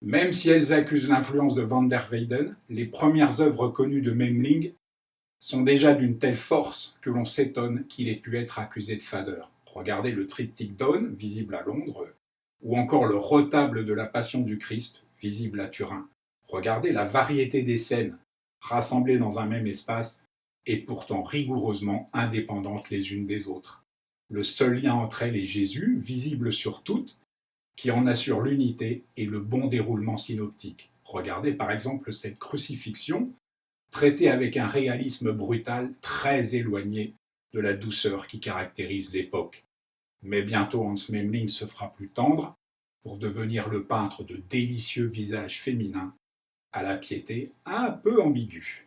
Même si elles accusent l'influence de Van der Weyden, les premières œuvres connues de Memling sont déjà d'une telle force que l'on s'étonne qu'il ait pu être accusé de fadeur. Regardez le triptyque Dawn, visible à Londres, ou encore le retable de la Passion du Christ, visible à Turin. Regardez la variété des scènes, rassemblées dans un même espace, et pourtant rigoureusement indépendantes les unes des autres. Le seul lien entre elles est Jésus, visible sur toutes, qui en assure l'unité et le bon déroulement synoptique. Regardez par exemple cette crucifixion, traitée avec un réalisme brutal très éloigné de la douceur qui caractérise l'époque. Mais bientôt Hans Memling se fera plus tendre pour devenir le peintre de délicieux visages féminins à la piété un peu ambiguë.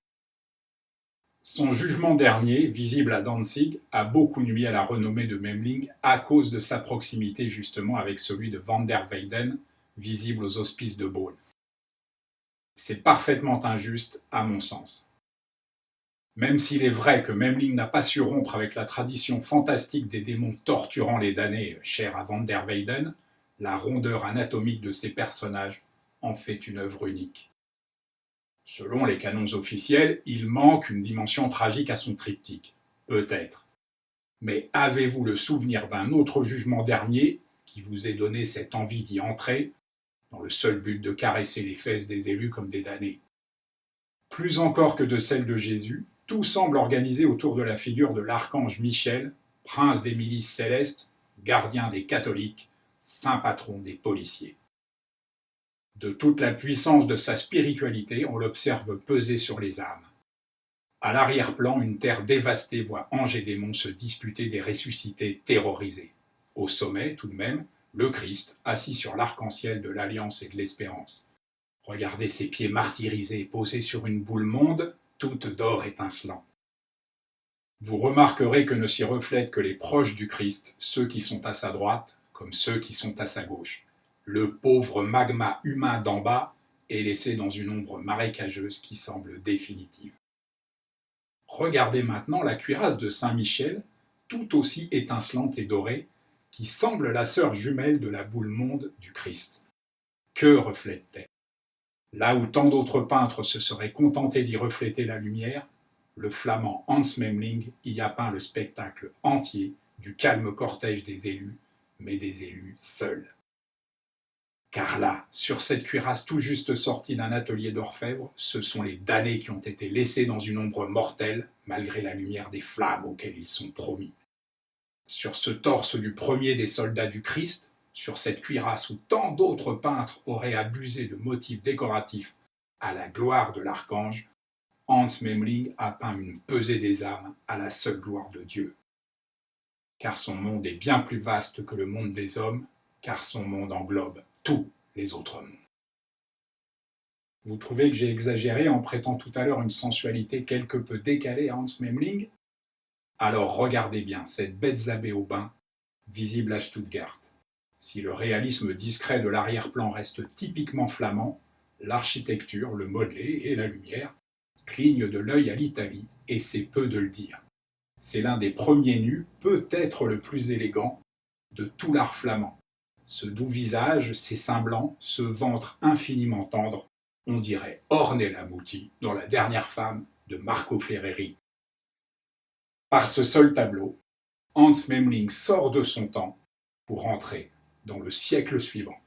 Son jugement dernier, visible à Danzig, a beaucoup nui à la renommée de Memling à cause de sa proximité justement avec celui de Van der Weyden, visible aux Hospices de Beaune. C'est parfaitement injuste à mon sens. Même s'il est vrai que Memling n'a pas su rompre avec la tradition fantastique des démons torturant les damnés chère à Van der Weyden, la rondeur anatomique de ses personnages en fait une œuvre unique. Selon les canons officiels, il manque une dimension tragique à son triptyque. Peut-être. Mais avez-vous le souvenir d'un autre jugement dernier qui vous ait donné cette envie d'y entrer, dans le seul but de caresser les fesses des élus comme des damnés? Plus encore que de celle de Jésus, tout semble organisé autour de la figure de l'archange Michel, prince des milices célestes, gardien des catholiques, saint patron des policiers. De toute la puissance de sa spiritualité, on l'observe peser sur les âmes. À l'arrière-plan, une terre dévastée voit anges et démons se disputer des ressuscités terrorisés. Au sommet, tout de même, le Christ, assis sur l'arc-en-ciel de l'Alliance et de l'Espérance. Regardez ses pieds martyrisés posés sur une boule monde, toute d'or étincelant. Vous remarquerez que ne s'y reflètent que les proches du Christ, ceux qui sont à sa droite, comme ceux qui sont à sa gauche. Le pauvre magma humain d'en bas est laissé dans une ombre marécageuse qui semble définitive. Regardez maintenant la cuirasse de Saint-Michel, tout aussi étincelante et dorée, qui semble la sœur jumelle de la boule monde du Christ. Que reflète-t-elle? Là où tant d'autres peintres se seraient contentés d'y refléter la lumière, le flamand Hans Memling y a peint le spectacle entier du calme cortège des élus, mais des élus seuls. Car là, sur cette cuirasse tout juste sortie d'un atelier d'orfèvre, ce sont les damnés qui ont été laissés dans une ombre mortelle, malgré la lumière des flammes auxquelles ils sont promis. Sur ce torse du premier des soldats du Christ, sur cette cuirasse où tant d'autres peintres auraient abusé de motifs décoratifs à la gloire de l'archange, Hans Memling a peint une pesée des âmes à la seule gloire de Dieu. Car son monde est bien plus vaste que le monde des hommes, car son monde englobe tous les autres mondes. Vous trouvez que j'ai exagéré en prêtant tout à l'heure une sensualité quelque peu décalée à Hans Memling? Alors regardez bien cette Bethzabée au bain, visible à Stuttgart. Si le réalisme discret de l'arrière-plan reste typiquement flamand, l'architecture, le modelé et la lumière clignent de l'œil à l'Italie, et c'est peu de le dire. C'est l'un des premiers nus, peut-être le plus élégant, de tout l'art flamand. Ce doux visage, ces seins blancs, ce ventre infiniment tendre, on dirait Ornella Muti dans La dernière femme de Marco Ferreri. Par ce seul tableau, Hans Memling sort de son temps pour entrer dans le siècle suivant.